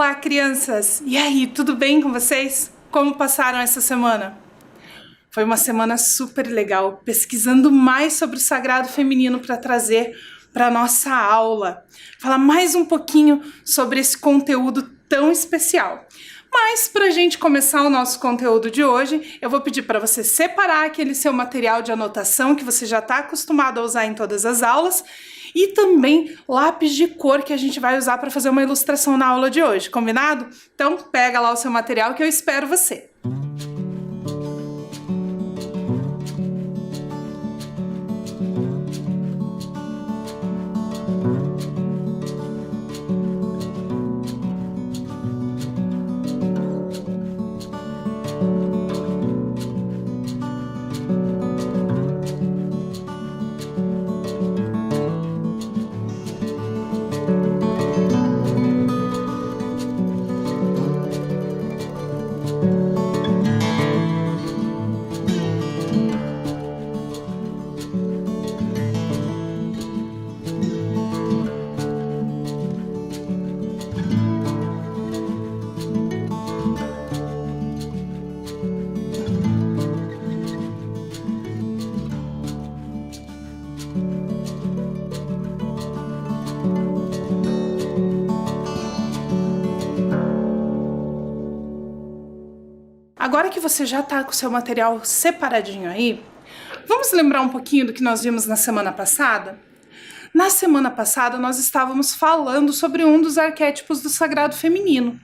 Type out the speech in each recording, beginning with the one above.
Olá, crianças! E aí, tudo bem com vocês? Como passaram essa semana? Foi uma semana super legal, pesquisando mais sobre o sagrado feminino para trazer para nossa aula. Falar mais um pouquinho sobre esse conteúdo tão especial. Mas para a gente começar o nosso conteúdo de hoje, eu vou pedir para você separar aquele seu material de anotação que você já está acostumado a usar em todas as aulas e também lápis de cor que a gente vai usar para fazer uma ilustração na aula de hoje, combinado? Então pega lá o seu material que eu espero você. Agora que você já está com o seu material separadinho aí, vamos lembrar um pouquinho do que nós vimos na semana passada? Na semana passada nós estávamos falando sobre um dos arquétipos do sagrado feminino.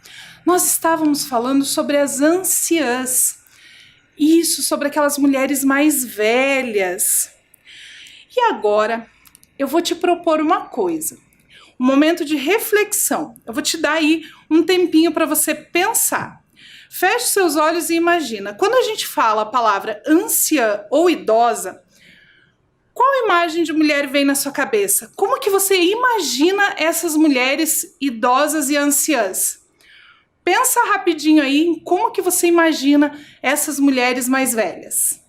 Nós estávamos falando sobre as anciãs. Isso, sobre aquelas mulheres mais velhas. E agora eu vou te propor uma coisa. Um momento de reflexão. Eu vou te dar aí um tempinho para você pensar. Feche seus olhos e imagina. Quando a gente fala a palavra anciã ou idosa, qual imagem de mulher vem na sua cabeça? Como que você imagina essas mulheres idosas e anciãs? Pensa rapidinho aí em como que você imagina essas mulheres mais velhas.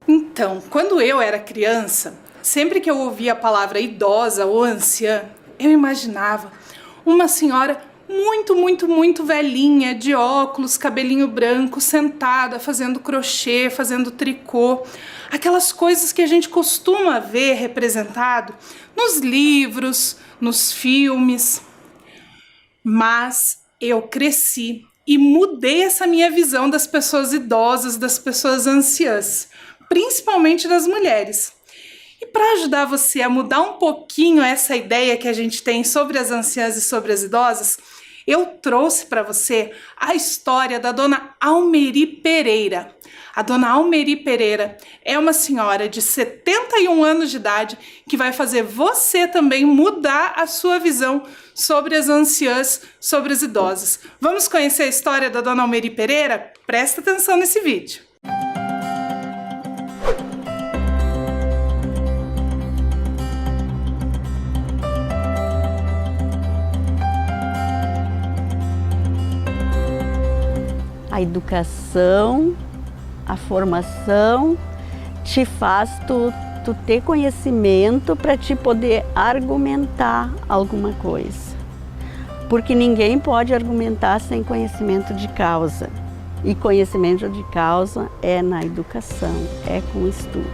Então, quando eu era criança, sempre que eu ouvia a palavra idosa ou anciã, eu imaginava uma senhora muito velhinha, de óculos, cabelinho branco, sentada, fazendo crochê, fazendo tricô. Aquelas coisas que a gente costuma ver representado nos livros, nos filmes. Mas eu cresci e mudei essa minha visão das pessoas idosas, das pessoas anciãs, principalmente das mulheres. E para ajudar você a mudar um pouquinho essa ideia que a gente tem sobre as anciãs e sobre as idosas, eu trouxe para você a história da dona Almeri Pereira. A dona Almeri Pereira é uma senhora de 71 anos de idade que vai fazer você também mudar a sua visão sobre as anciãs, sobre as idosas. Vamos conhecer a história da dona Almeri Pereira? Presta atenção nesse vídeo. A educação, a formação te faz tu ter conhecimento para te poder argumentar alguma coisa. Porque ninguém pode argumentar sem conhecimento de causa. E conhecimento de causa é na educação, é com estudo.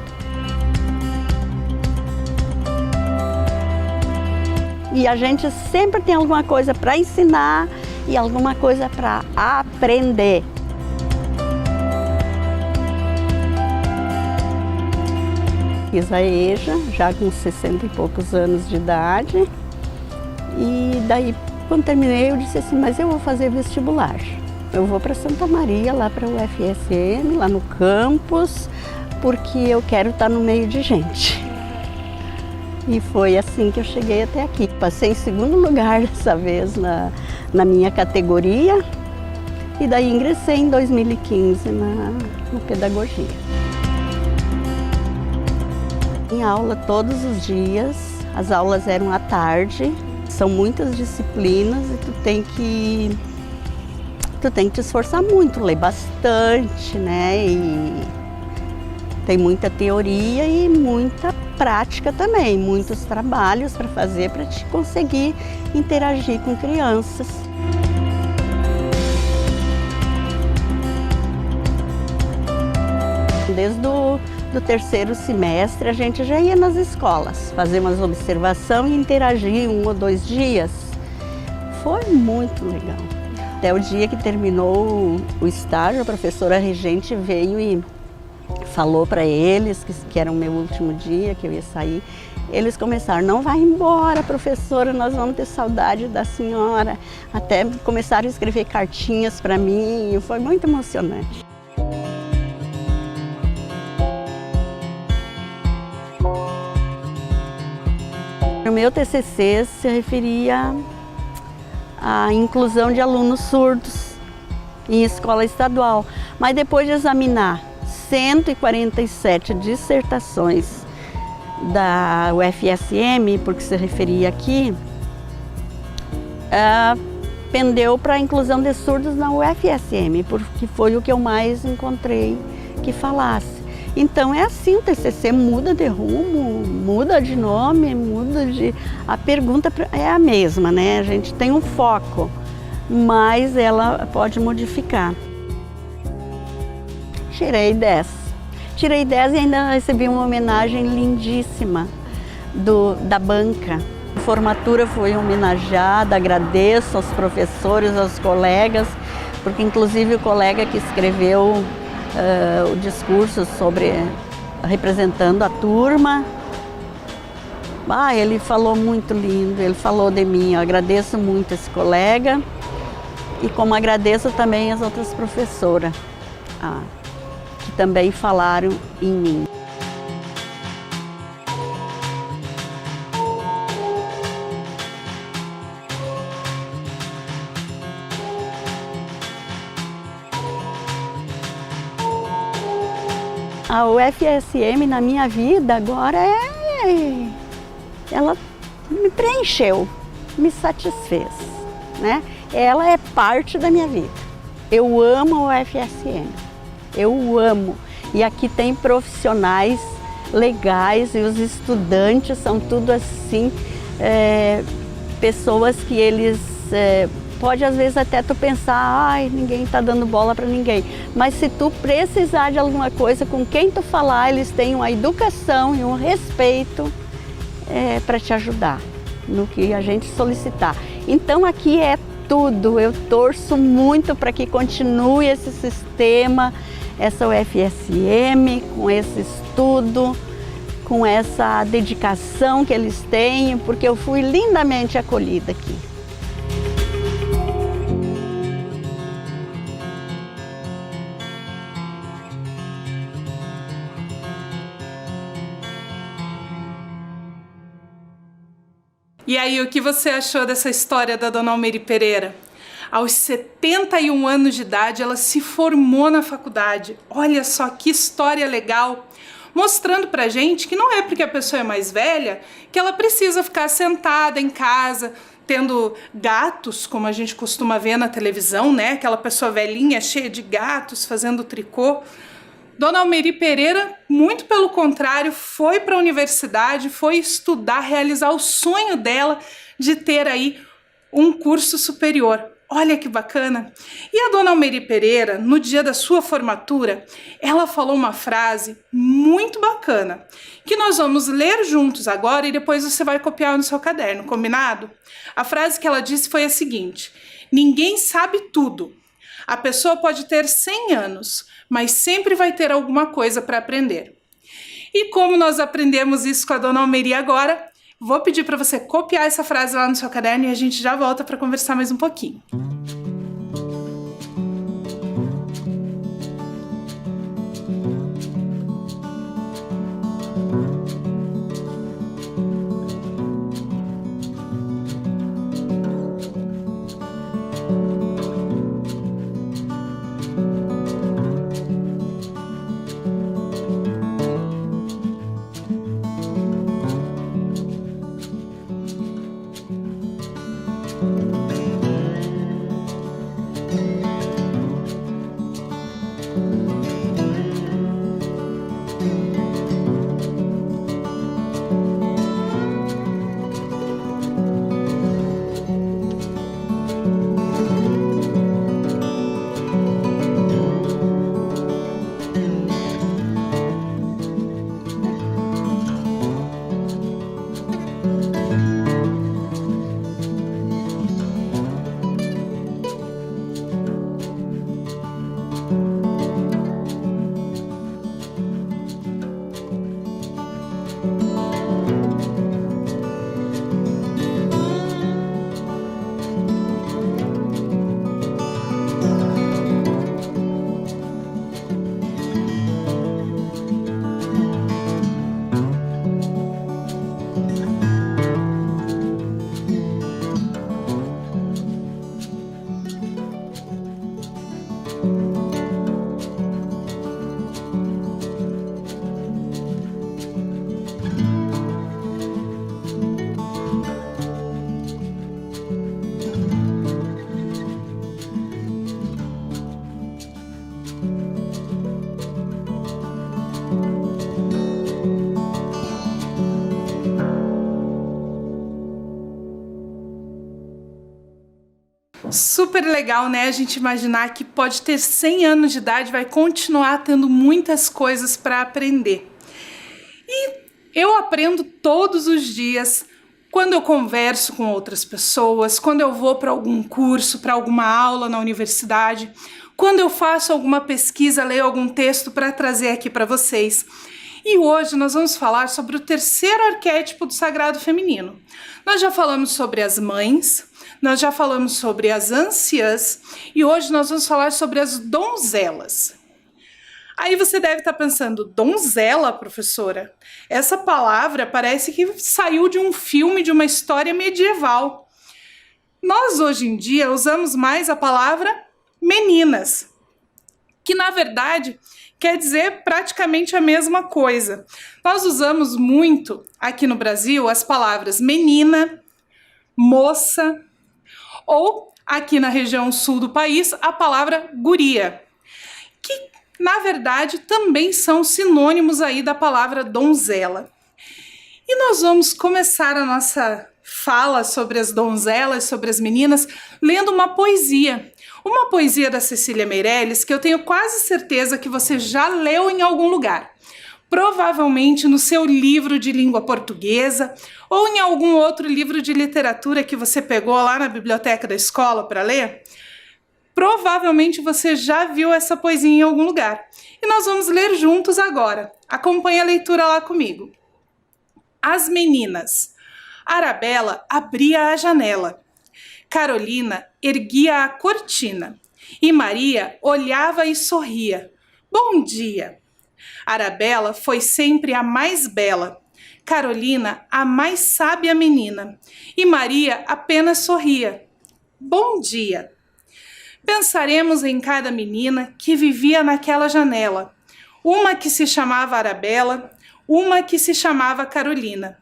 E a gente sempre tem alguma coisa para ensinar e alguma coisa para aprender. Fiz a EJA, já com 60 e poucos anos de idade, e daí, quando terminei, eu disse assim, mas eu vou fazer vestibular. Eu vou para Santa Maria, lá para o UFSM, lá no campus, porque eu quero estar no meio de gente. E foi assim que eu cheguei até aqui. Passei em segundo lugar dessa vez na minha categoria e daí ingressei em 2015 na pedagogia. Em aula todos os dias, as aulas eram à tarde, são muitas disciplinas e tu tem que te esforçar muito, ler bastante, né? E tem muita teoria e muita prática também, muitos trabalhos para fazer para te conseguir interagir com crianças. Desde do terceiro semestre a gente já ia nas escolas, fazer umas observações e interagir 1 ou 2 dias. Foi muito legal. Até o dia que terminou o estágio, a professora regente veio e falou para eles que era o meu último dia, que eu ia sair. Eles começaram, não vai embora, professora, nós vamos ter saudade da senhora. Até começaram a escrever cartinhas para mim e foi muito emocionante. O meu TCC se referia à inclusão de alunos surdos em escola estadual, mas depois de examinar 147 dissertações da UFSM, porque se referia aqui, pendeu para a inclusão de surdos na UFSM, porque foi o que eu mais encontrei que falasse. Então é assim, o TCC muda de rumo, muda de nome, muda de... A pergunta é a mesma, né? A gente tem um foco, mas ela pode modificar. Tirei 10. Tirei 10 e ainda recebi uma homenagem lindíssima da banca. A formatura foi homenageada, agradeço aos professores, aos colegas, porque inclusive o colega que escreveu o discurso representando a turma, ele falou muito lindo, ele falou de mim. Eu agradeço muito esse colega e como agradeço também as outras professoras que também falaram em mim. A UFSM na minha vida agora ela me preencheu, me satisfez, né? Ela é parte da minha vida. Eu amo a UFSM, eu amo. E aqui tem profissionais legais e os estudantes são tudo assim, pessoas que eles... Pode às vezes até tu pensar, ninguém está dando bola para ninguém. Mas se tu precisar de alguma coisa, com quem tu falar, eles têm uma educação e um respeito para te ajudar no que a gente solicitar. Então aqui é tudo, eu torço muito para que continue esse sistema, essa UFSM, com esse estudo, com essa dedicação que eles têm, porque eu fui lindamente acolhida aqui. E aí, o que você achou dessa história da Dona Almeri Pereira? Aos 71 anos de idade, ela se formou na faculdade. Olha só que história legal! Mostrando pra gente que não é porque a pessoa é mais velha que ela precisa ficar sentada em casa, tendo gatos, como a gente costuma ver na televisão, né? Aquela pessoa velhinha, cheia de gatos, fazendo tricô. Dona Almeri Pereira, muito pelo contrário, foi para a universidade, foi estudar, realizar o sonho dela de ter aí um curso superior. Olha que bacana! E a Dona Almeri Pereira, no dia da sua formatura, ela falou uma frase muito bacana, que nós vamos ler juntos agora e depois você vai copiar no seu caderno, combinado? A frase que ela disse foi a seguinte: ninguém sabe tudo. A pessoa pode ter 100 anos, mas sempre vai ter alguma coisa para aprender. E como nós aprendemos isso com a Dona Almeri agora, vou pedir para você copiar essa frase lá no seu caderno e a gente já volta para conversar mais um pouquinho. super legal, né? A gente imaginar que pode ter 100 anos de idade, vai continuar tendo muitas coisas para aprender. E eu aprendo todos os dias, quando eu converso com outras pessoas, quando eu vou para algum curso, para alguma aula na universidade, quando eu faço alguma pesquisa, leio algum texto para trazer aqui para vocês. E hoje nós vamos falar sobre o terceiro arquétipo do sagrado feminino. Nós já falamos sobre as mães, nós já falamos sobre as anciãs e hoje nós vamos falar sobre as donzelas. Aí você deve estar pensando, donzela, professora? Essa palavra parece que saiu de um filme, de uma história medieval. Nós hoje em dia usamos mais a palavra meninas, que na verdade quer dizer praticamente a mesma coisa. Nós usamos muito aqui no Brasil as palavras menina, moça, ou aqui na região sul do país a palavra guria, que na verdade também são sinônimos aí da palavra donzela. E nós vamos começar a nossa fala sobre as donzelas, sobre as meninas, lendo uma poesia. Uma poesia da Cecília Meirelles que eu tenho quase certeza que você já leu em algum lugar. Provavelmente no seu livro de língua portuguesa ou em algum outro livro de literatura que você pegou lá na biblioteca da escola para ler. Provavelmente você já viu essa poesia em algum lugar. E nós vamos ler juntos agora. Acompanhe a leitura lá comigo. As meninas. Arabella abria a janela. Carolina erguia a cortina. E Maria olhava e sorria. Bom dia! Arabella foi sempre a mais bela. Carolina, a mais sábia menina. E Maria apenas sorria. Bom dia! Pensaremos em cada menina que vivia naquela janela. Uma que se chamava Arabella, uma que se chamava Carolina.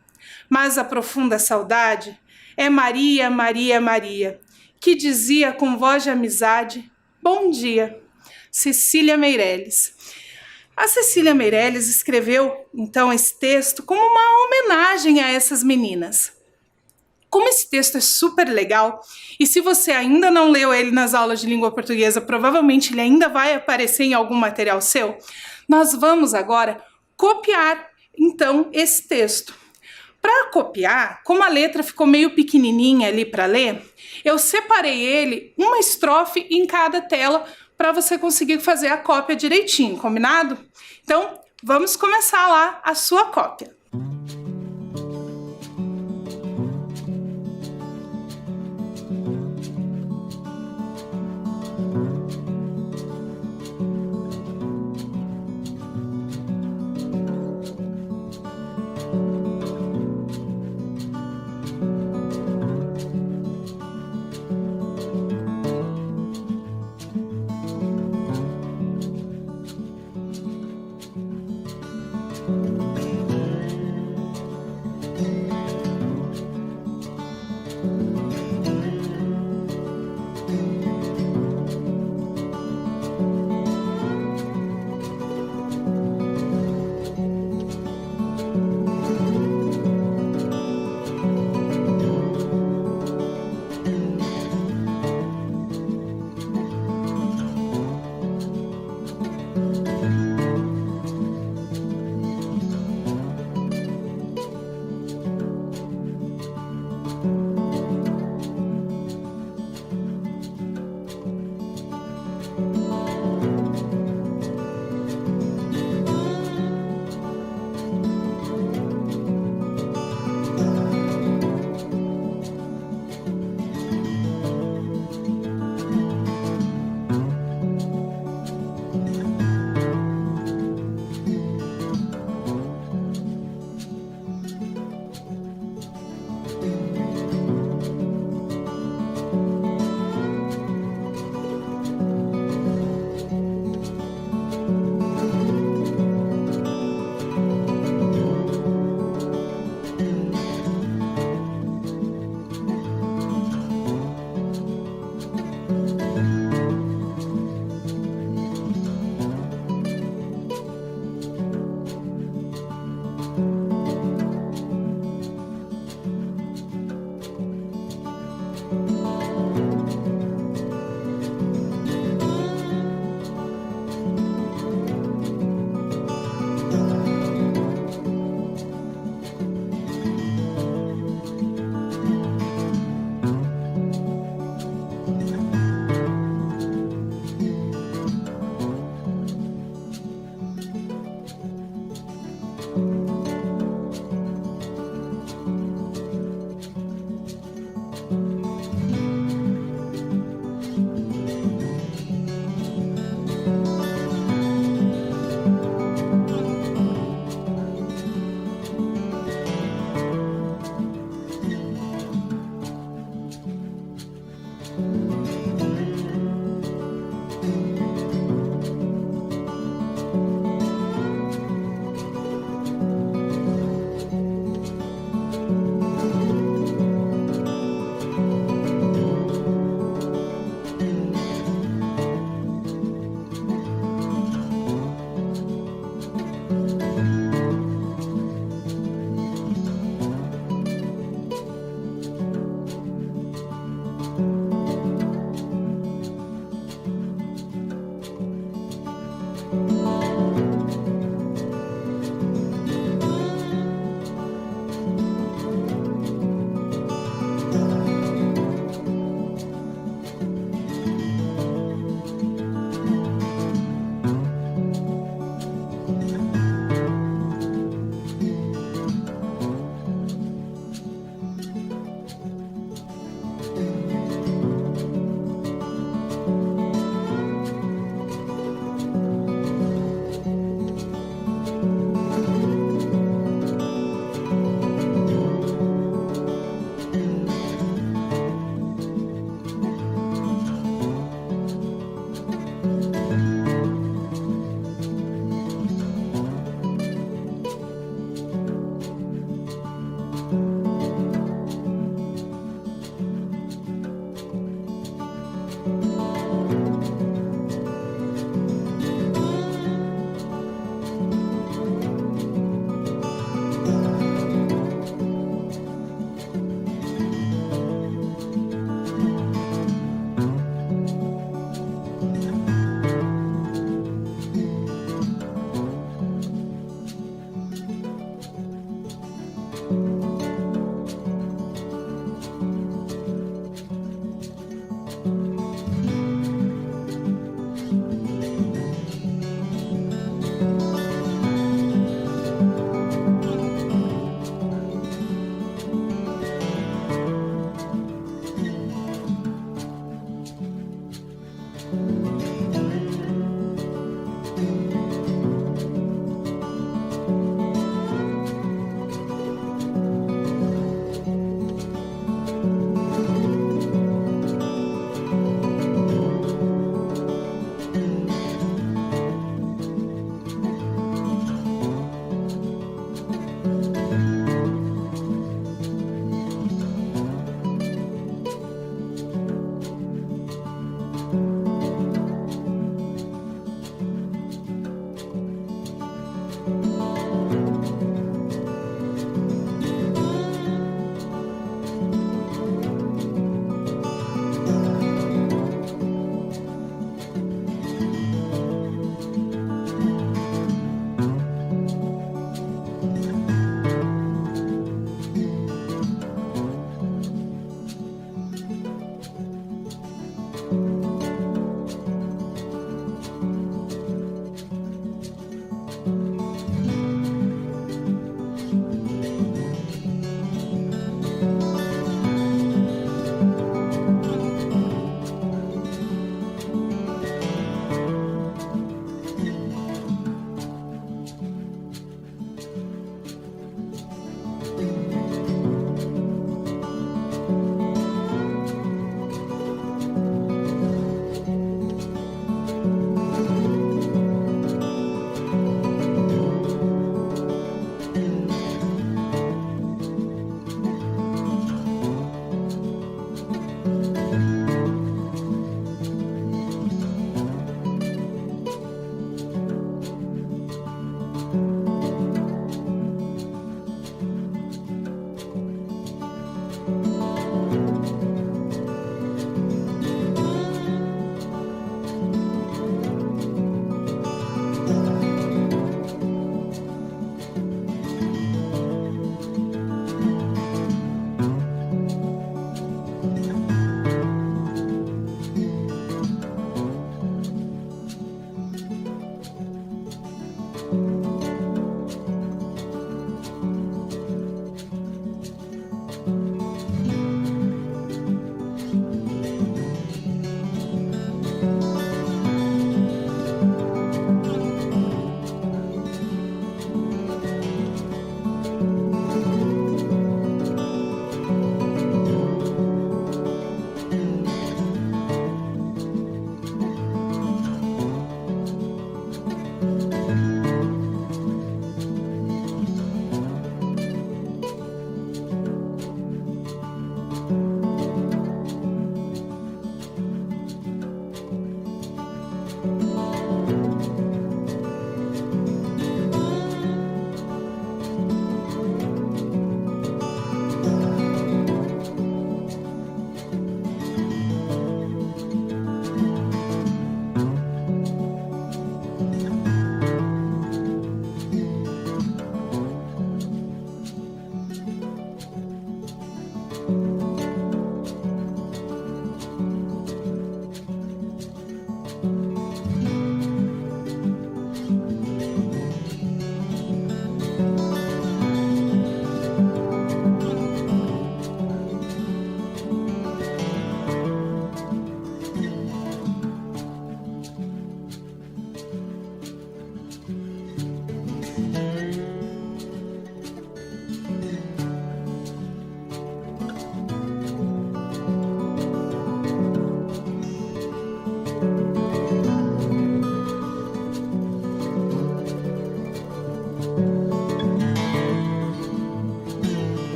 Mas a profunda saudade é Maria, Maria, Maria, que dizia com voz de amizade, bom dia, Cecília Meirelles. A Cecília Meirelles escreveu, então, esse texto como uma homenagem a essas meninas. Como esse texto é super legal, e se você ainda não leu ele nas aulas de língua portuguesa, provavelmente ele ainda vai aparecer em algum material seu, nós vamos agora copiar, então, esse texto. Para copiar, como a letra ficou meio pequenininha ali para ler, eu separei ele uma estrofe em cada tela para você conseguir fazer a cópia direitinho, combinado? Então, vamos começar lá a sua cópia.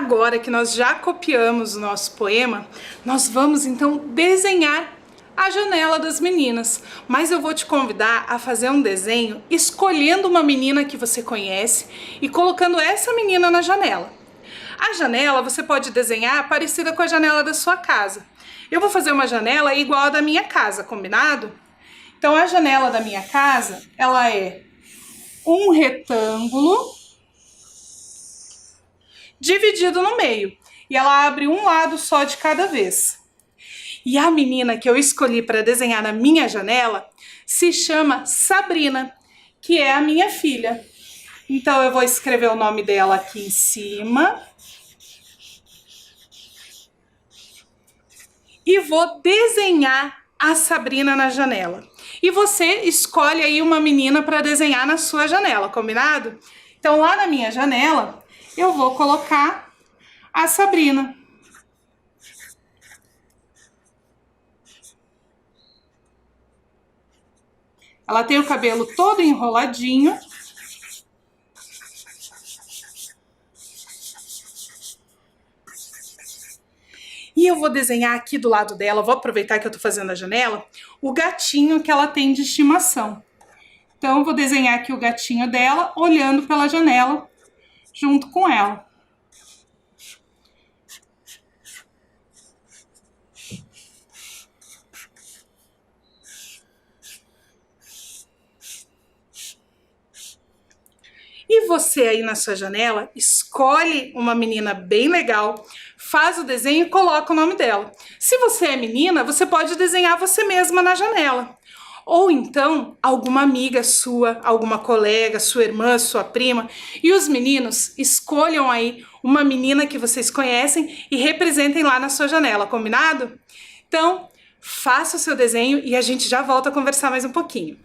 Agora que nós já copiamos o nosso poema, nós vamos então desenhar a janela das meninas. Mas eu vou te convidar a fazer um desenho escolhendo uma menina que você conhece e colocando essa menina na janela. A janela você pode desenhar parecida com a janela da sua casa. Eu vou fazer uma janela igual a da minha casa, combinado? Então, a janela da minha casa, ela é um retângulo dividido no meio. E ela abre um lado só de cada vez. E a menina que eu escolhi para desenhar na minha janela se chama Sabrina, que é a minha filha. Então, eu vou escrever o nome dela aqui em cima. E vou desenhar a Sabrina na janela. E você escolhe aí uma menina para desenhar na sua janela, combinado? Então, lá na minha janela, eu vou colocar a Sabrina. Ela tem o cabelo todo enroladinho. E eu vou desenhar aqui do lado dela, vou aproveitar que eu tô fazendo a janela, o gatinho que ela tem de estimação. Então, eu vou desenhar aqui o gatinho dela, olhando pela janela, junto com ela. E você aí na sua janela, escolhe uma menina bem legal, faz o desenho e coloca o nome dela. Se você é menina, você pode desenhar você mesma na janela. Ou então, alguma amiga sua, alguma colega, sua irmã, sua prima. E os meninos, escolham aí uma menina que vocês conhecem e representem lá na sua janela, combinado? Então, faça o seu desenho e a gente já volta a conversar mais um pouquinho.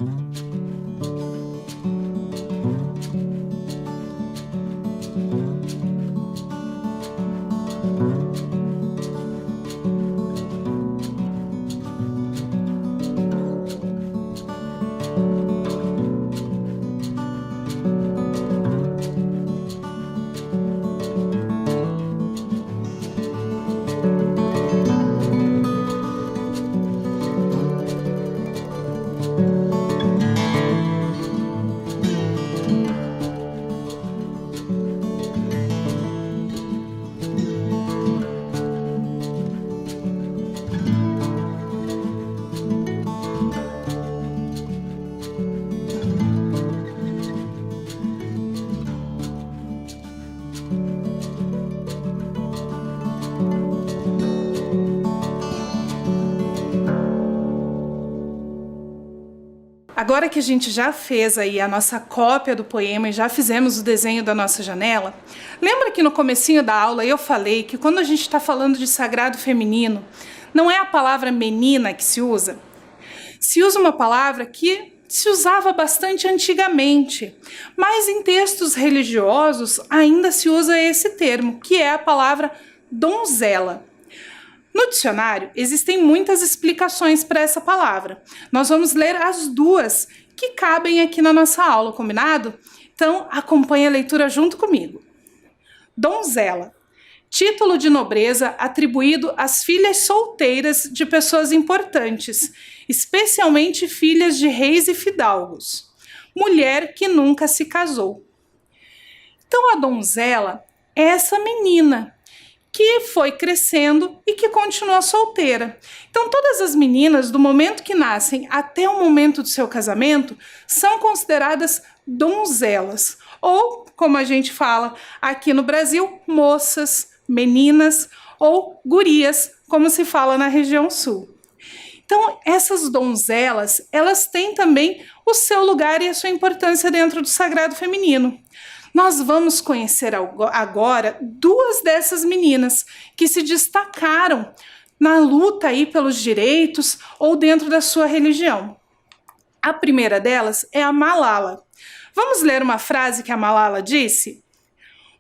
Agora que a gente já fez aí a nossa cópia do poema e já fizemos o desenho da nossa janela, lembra que no comecinho da aula eu falei que quando a gente está falando de sagrado feminino, não é a palavra menina que se usa? Se usa uma palavra que se usava bastante antigamente, mas em textos religiosos ainda se usa esse termo, que é a palavra donzela. No dicionário, existem muitas explicações para essa palavra. Nós vamos ler as duas que cabem aqui na nossa aula, combinado? Então, acompanhe a leitura junto comigo. Donzela, título de nobreza atribuído às filhas solteiras de pessoas importantes, especialmente filhas de reis e fidalgos. Mulher que nunca se casou. Então, a donzela é essa menina que foi crescendo e que continua solteira. Então, todas as meninas, do momento que nascem até o momento do seu casamento, são consideradas donzelas. Ou, como a gente fala aqui no Brasil, moças, meninas ou gurias, como se fala na região sul. Então, essas donzelas, elas têm também o seu lugar e a sua importância dentro do sagrado feminino. Nós vamos conhecer agora duas dessas meninas que se destacaram na luta aí pelos direitos ou dentro da sua religião. A primeira delas é a Malala. Vamos ler uma frase que a Malala disse?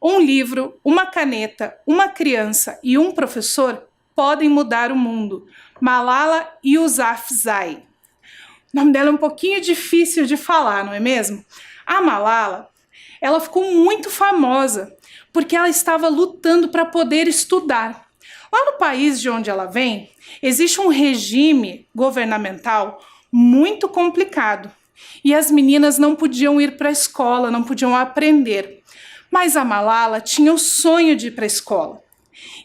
Um livro, uma caneta, uma criança e um professor podem mudar o mundo. Malala Yousafzai. O nome dela é um pouquinho difícil de falar, não é mesmo? A Malala, ela ficou muito famosa porque ela estava lutando para poder estudar. Lá no país de onde ela vem, existe um regime governamental muito complicado e as meninas não podiam ir para a escola, não podiam aprender. Mas a Malala tinha o sonho de ir para a escola.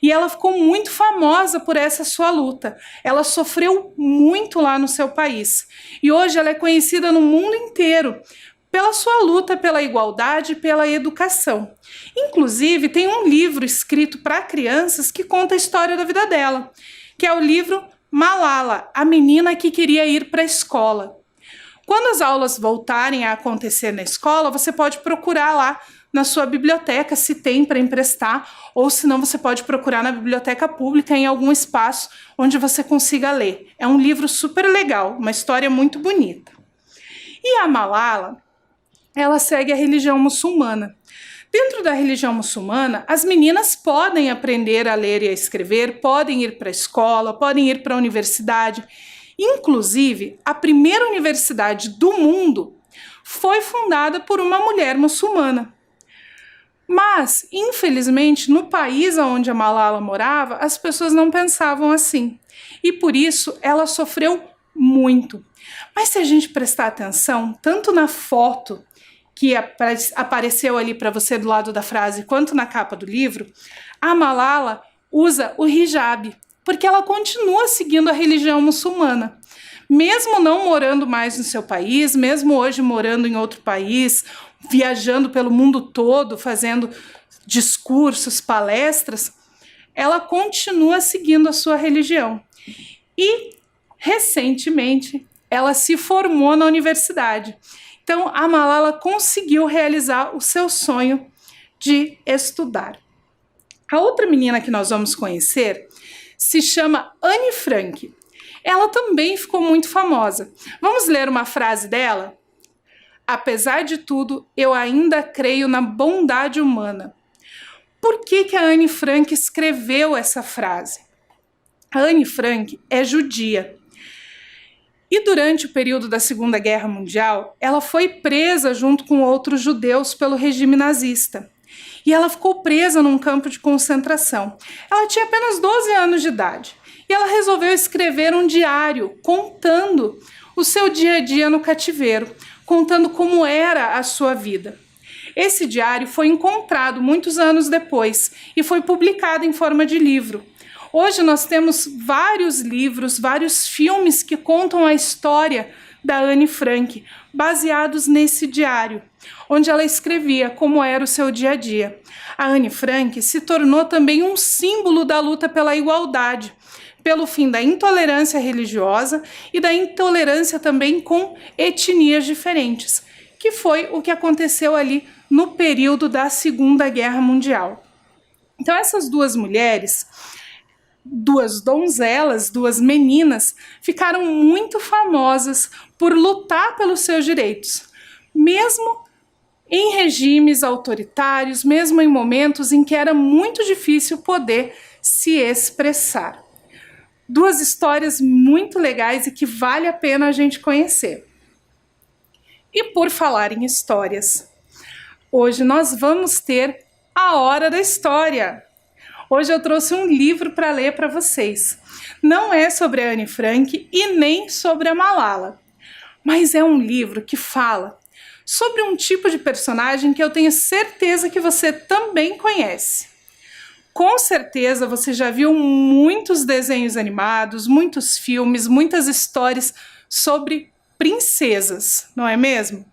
E ela ficou muito famosa por essa sua luta. Ela sofreu muito lá no seu país. E hoje ela é conhecida no mundo inteiro pela sua luta pela igualdade e pela educação. Inclusive, tem um livro escrito para crianças que conta a história da vida dela, que é o livro Malala, a menina que queria ir para a escola. Quando as aulas voltarem a acontecer na escola, você pode procurar lá na sua biblioteca, se tem para emprestar, ou se não, você pode procurar na biblioteca pública em algum espaço onde você consiga ler. É um livro super legal, uma história muito bonita. E a Malala, ela segue a religião muçulmana. Dentro da religião muçulmana, as meninas podem aprender a ler e a escrever, podem ir para a escola, podem ir para a universidade. Inclusive, a primeira universidade do mundo foi fundada por uma mulher muçulmana. Mas, infelizmente, no país onde a Malala morava, as pessoas não pensavam assim. E por isso ela sofreu muito. Mas se a gente prestar atenção, tanto na foto que apareceu ali para você do lado da frase, quanto na capa do livro, a Malala usa o hijab, porque ela continua seguindo a religião muçulmana. Mesmo não morando mais no seu país, mesmo hoje morando em outro país, viajando pelo mundo todo, fazendo discursos, palestras, ela continua seguindo a sua religião. E, recentemente, ela se formou na universidade. Então, a Malala conseguiu realizar o seu sonho de estudar. A outra menina que nós vamos conhecer se chama Anne Frank. Ela também ficou muito famosa. Vamos ler uma frase dela? Apesar de tudo, eu ainda creio na bondade humana. Por que a Anne Frank escreveu essa frase? A Anne Frank é judia. E durante o período da Segunda Guerra Mundial, ela foi presa junto com outros judeus pelo regime nazista. E ela ficou presa num campo de concentração. Ela tinha apenas 12 anos de idade. E ela resolveu escrever um diário contando o seu dia a dia no cativeiro, contando como era a sua vida. Esse diário foi encontrado muitos anos depois e foi publicado em forma de livro. Hoje nós temos vários livros, vários filmes que contam a história da Anne Frank, baseados nesse diário, onde ela escrevia como era o seu dia a dia. A Anne Frank se tornou também um símbolo da luta pela igualdade, pelo fim da intolerância religiosa e da intolerância também com etnias diferentes, que foi o que aconteceu ali no período da Segunda Guerra Mundial. Então essas duas mulheres, duas donzelas, duas meninas, ficaram muito famosas por lutar pelos seus direitos, mesmo em regimes autoritários, mesmo em momentos em que era muito difícil poder se expressar. Duas histórias muito legais e que vale a pena a gente conhecer. E por falar em histórias, hoje nós vamos ter a Hora da História. Hoje eu trouxe um livro para ler para vocês. Não é sobre a Anne Frank e nem sobre a Malala, mas é um livro que fala sobre um tipo de personagem que eu tenho certeza que você também conhece. Com certeza você já viu muitos desenhos animados, muitos filmes, muitas histórias sobre princesas, não é mesmo?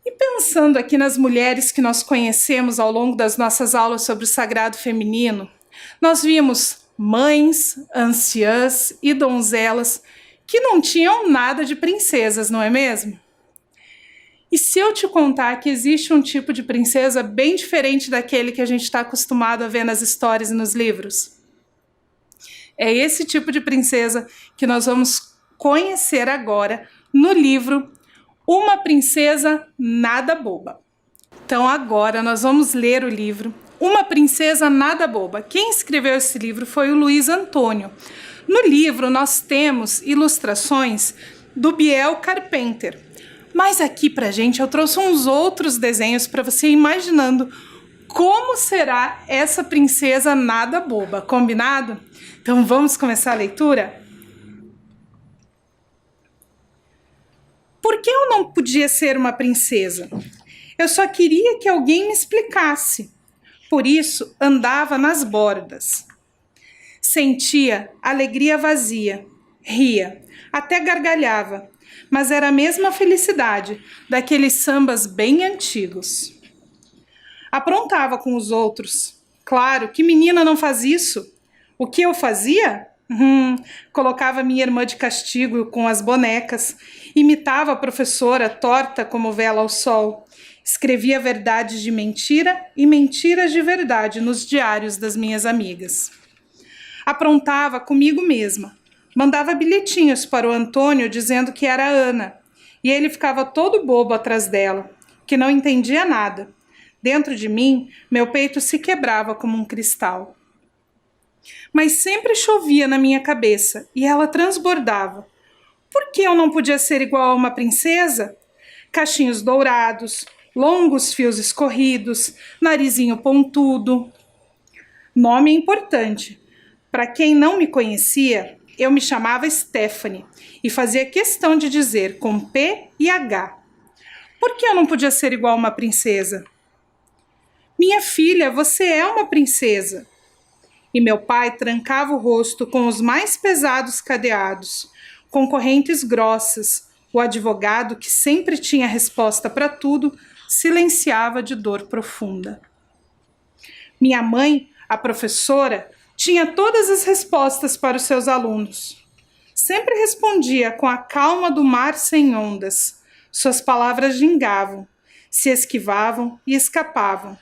E pensando aqui nas mulheres que nós conhecemos ao longo das nossas aulas sobre o sagrado feminino, nós vimos mães, anciãs e donzelas que não tinham nada de princesas, não é mesmo? E se eu te contar que existe um tipo de princesa bem diferente daquele que a gente está acostumado a ver nas histórias e nos livros? É esse tipo de princesa que nós vamos conhecer agora no livro Uma Princesa Nada Boba. Então agora nós vamos ler o livro Uma Princesa Nada Boba. Quem escreveu esse livro foi o Luiz Antônio. No livro nós temos ilustrações do Biel Carpenter. Mas aqui pra gente eu trouxe uns outros desenhos para você ir imaginando como será essa princesa nada boba, combinado? Então vamos começar a leitura? Por que eu não podia ser uma princesa? Eu só queria que alguém me explicasse. Por isso, andava nas bordas. Sentia alegria vazia, ria, até gargalhava, mas era a mesma felicidade daqueles sambas bem antigos. Aprontava com os outros. Claro, que menina não faz isso? O que eu fazia? Colocava minha irmã de castigo com as bonecas, imitava a professora torta como vela ao sol, escrevia verdades de mentira e mentiras de verdade nos diários das minhas amigas. Aprontava comigo mesma, mandava bilhetinhos para o Antônio dizendo que era Ana, e ele ficava todo bobo atrás dela, que não entendia nada. Dentro de mim, meu peito se quebrava como um cristal. Mas sempre chovia na minha cabeça e ela transbordava. Por que eu não podia ser igual a uma princesa? Cachinhos dourados, longos fios escorridos, narizinho pontudo. Nome importante. Para quem não me conhecia, eu me chamava Stephanie e fazia questão de dizer com P e H. Por que eu não podia ser igual a uma princesa? Minha filha, você é uma princesa. E meu pai trancava o rosto com os mais pesados cadeados, com correntes grossas. O advogado, que sempre tinha resposta para tudo, silenciava de dor profunda. Minha mãe, a professora, tinha todas as respostas para os seus alunos. Sempre respondia com a calma do mar sem ondas. Suas palavras gingavam, se esquivavam e escapavam.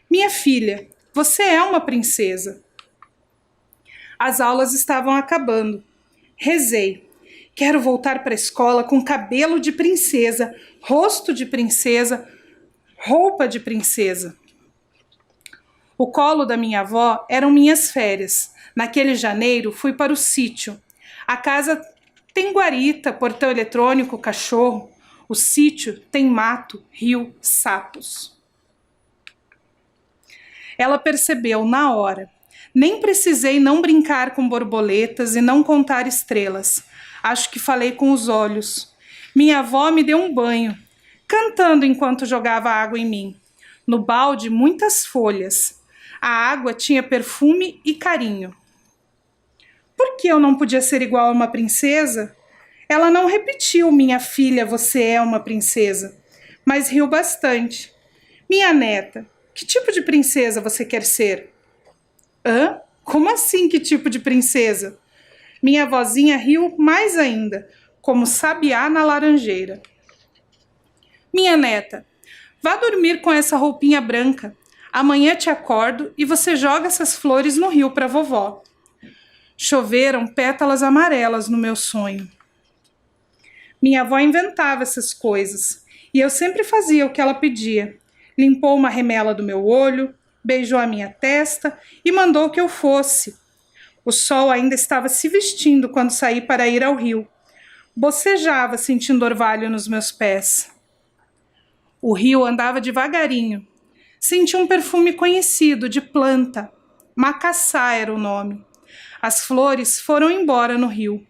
Minha filha, você é uma princesa. As aulas estavam acabando. Rezei. Quero voltar para a escola com cabelo de princesa, rosto de princesa, roupa de princesa. O colo da minha avó eram minhas férias. Naquele janeiro fui para o sítio. A casa tem guarita, portão eletrônico, cachorro. O sítio tem mato, rio, sapos. Ela percebeu na hora. Nem precisei não brincar com borboletas e não contar estrelas. Acho que falei com os olhos. Minha avó me deu um banho, cantando enquanto jogava água em mim. No balde, muitas folhas. A água tinha perfume e carinho. Por que eu não podia ser igual a uma princesa? Ela não repetiu, minha filha, você é uma princesa, mas riu bastante. Minha neta, que tipo de princesa você quer ser? Hã? Como assim, que tipo de princesa? Minha vozinha riu mais ainda, como sabiá na laranjeira. Minha neta, vá dormir com essa roupinha branca. Amanhã te acordo e você joga essas flores no rio para vovó. Choveram pétalas amarelas no meu sonho. Minha avó inventava essas coisas e eu sempre fazia o que ela pedia. Limpou uma remela do meu olho, beijou a minha testa e mandou que eu fosse. O sol ainda estava se vestindo quando saí para ir ao rio. Bocejava, sentindo orvalho nos meus pés. O rio andava devagarinho. Senti um perfume conhecido de planta. Macaçá era o nome. As flores foram embora no rio.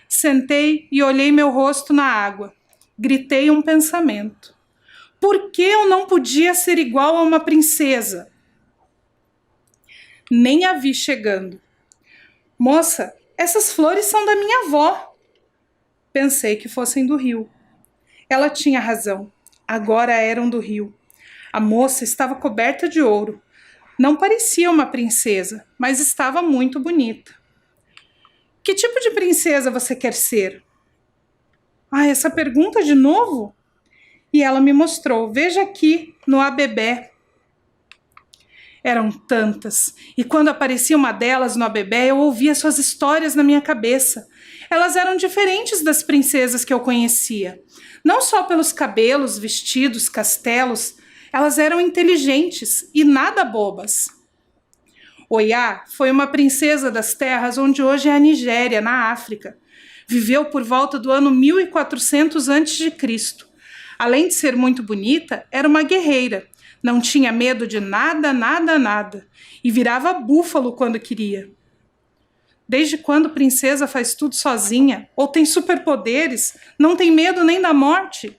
Sentei e olhei meu rosto na água. Gritei um pensamento. Por que eu não podia ser igual a uma princesa? Nem a vi chegando. Moça, essas flores são da minha avó. Pensei que fossem do rio. Ela tinha razão. Agora eram do rio. A moça estava coberta de ouro. Não parecia uma princesa, mas estava muito bonita. Que tipo de princesa você quer ser? Essa pergunta de novo? E ela me mostrou. Veja aqui, no ABB. Eram tantas, e quando aparecia uma delas no ABB, eu ouvia suas histórias na minha cabeça. Elas eram diferentes das princesas que eu conhecia. Não só pelos cabelos, vestidos, castelos, elas eram inteligentes e nada bobas. Oiá foi uma princesa das terras onde hoje é a Nigéria, na África. Viveu por volta do ano 1400 a.C. Além de ser muito bonita, era uma guerreira. Não tinha medo de nada, nada, nada. E virava búfalo quando queria. Desde quando princesa faz tudo sozinha? Ou tem superpoderes? Não tem medo nem da morte?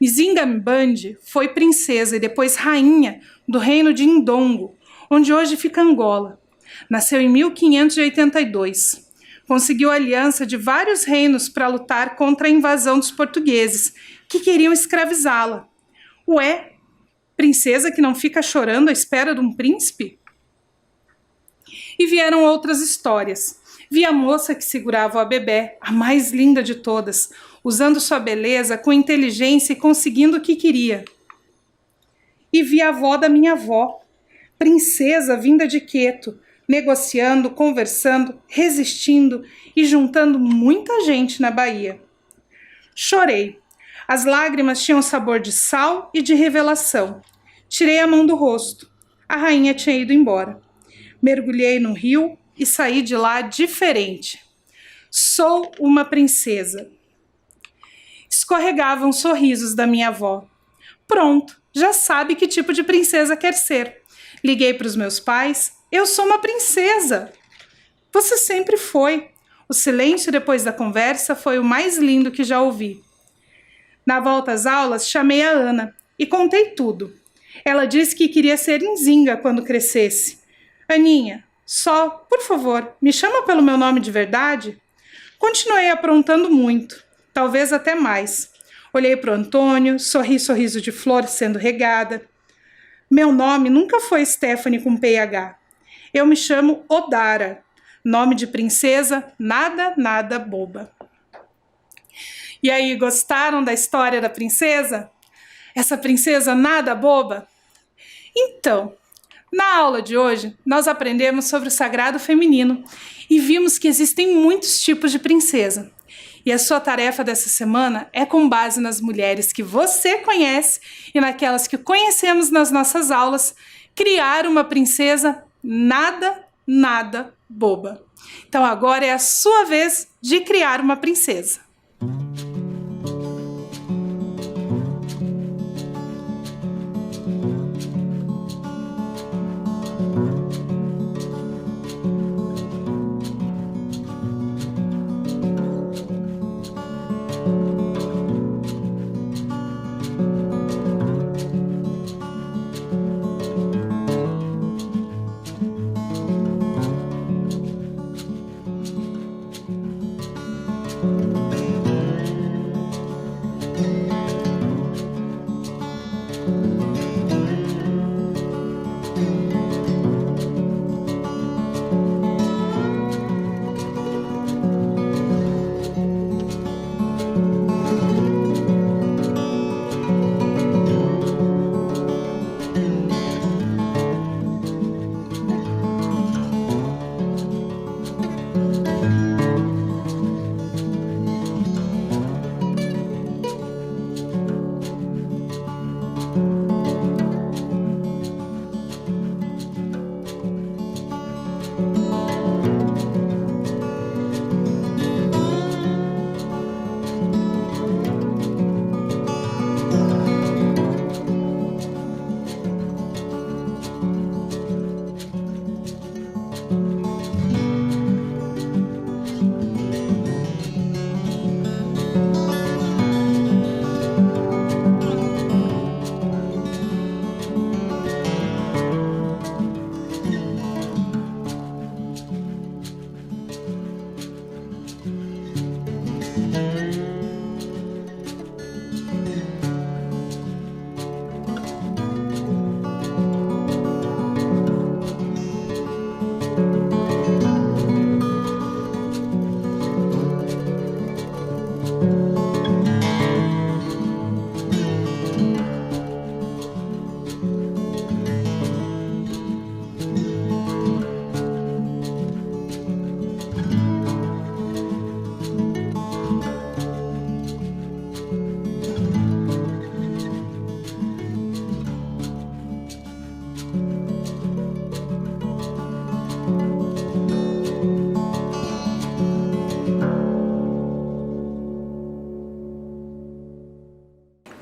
Nzinga Mbande foi princesa e depois rainha do reino de Indongo, onde hoje fica Angola. Nasceu em 1582. Conseguiu a aliança de vários reinos para lutar contra a invasão dos portugueses, que queriam escravizá-la. Ué, princesa que não fica chorando à espera de um príncipe? E vieram outras histórias. Vi a moça que segurava a bebé, a mais linda de todas, usando sua beleza com inteligência e conseguindo o que queria. E vi a avó da minha avó, princesa vinda de Queto, negociando, conversando, resistindo e juntando muita gente na Bahia. Chorei. As lágrimas tinham sabor de sal e de revelação. Tirei a mão do rosto. A rainha tinha ido embora. Mergulhei no rio e saí de lá diferente. Sou uma princesa. Escorregavam sorrisos da minha avó. Pronto, já sabe que tipo de princesa quer ser. Liguei para os meus pais. Eu sou uma princesa. Você sempre foi. O silêncio depois da conversa foi o mais lindo que já ouvi. Na volta às aulas, chamei a Ana e contei tudo. Ela disse que queria ser Nzinga quando crescesse. Aninha, só, por favor, me chama pelo meu nome de verdade? Continuei aprontando muito, talvez até mais. Olhei para o Antônio, sorri sorriso de flor sendo regada. Meu nome nunca foi Stephanie com PH. Eu me chamo Odara. Nome de princesa, nada boba. E aí, gostaram da história da princesa? Essa princesa nada boba? Então, na aula de hoje, nós aprendemos sobre o sagrado feminino e vimos que existem muitos tipos de princesa. E a sua tarefa dessa semana é, com base nas mulheres que você conhece e naquelas que conhecemos nas nossas aulas, criar uma princesa nada boba. Então agora é a sua vez de criar uma princesa.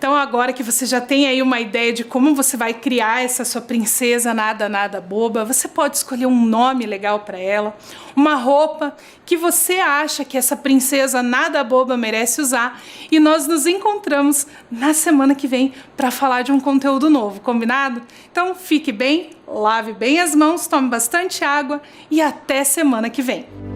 Então agora que você já tem aí uma ideia de como você vai criar essa sua princesa nada boba, você pode escolher um nome legal para ela, uma roupa que você acha que essa princesa nada boba merece usar, e nós nos encontramos na semana que vem para falar de um conteúdo novo, combinado? Então fique bem, lave bem as mãos, tome bastante água e até semana que vem.